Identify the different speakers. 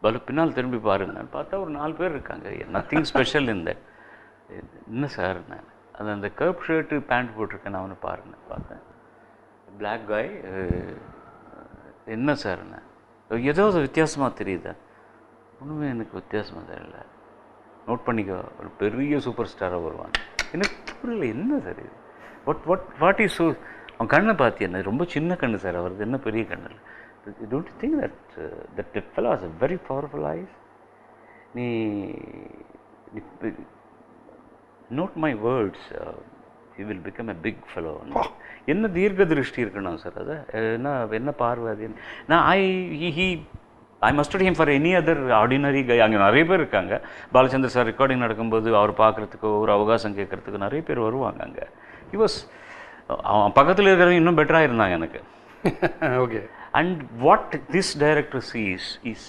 Speaker 1: பாலு பின்னால் திரும்பி பாருங்க. பார்த்தா ஒரு 4 பேர் இருக்காங்க. நத்திங் ஸ்பெஷல் இந்த என்ன சார் நான் அது அந்த கர்ப் ஷர்ட்டு பேண்ட் போட்டிருக்கேன் அவனை பாருங்க பார்த்தேன். பிளாக் காய் என்ன சார் நான் ஏதாவது வித்தியாசமாக தெரியுதா? ஒன்றுமே எனக்கு வித்தியாசமாக தெரியல. நோட் பண்ணிக்கோ, ஒரு பெரிய சூப்பர் ஸ்டாராக வருவான். எனக்கு புரியல என்ன சார் இது, வாட் இஸ் ஸோ. அவன் கண்ணை பார்த்தியா, ரொம்ப சின்ன கண்ணு சார் அவரது, என்ன பெரிய கண்ணு இல்லை. Don't you think that fellow has a very powerful eyes. நீ note my words, he will become a big fellow. என்ன தீர்க்க திருஷ்டி இருக்கணும் சார், அது என்ன பார்வை அது. நான் I mustered him for any other ordinary guy. அங்கே நிறைய பேர் இருக்காங்க. பாலச்சந்தர் சார் ரெக்கார்டிங் நடக்கும்போது அவர் பார்க்குறதுக்கோ ஒரு அவகாசம் கேட்குறதுக்கு நிறைய பேர் வருவாங்க அங்கே. ஹி வாஸ், அவன் பக்கத்தில் இருக்கிறவங்க இன்னும் பெட்டராக இருந்தாங்க எனக்கு.
Speaker 2: Okay.
Speaker 1: And what this director sees is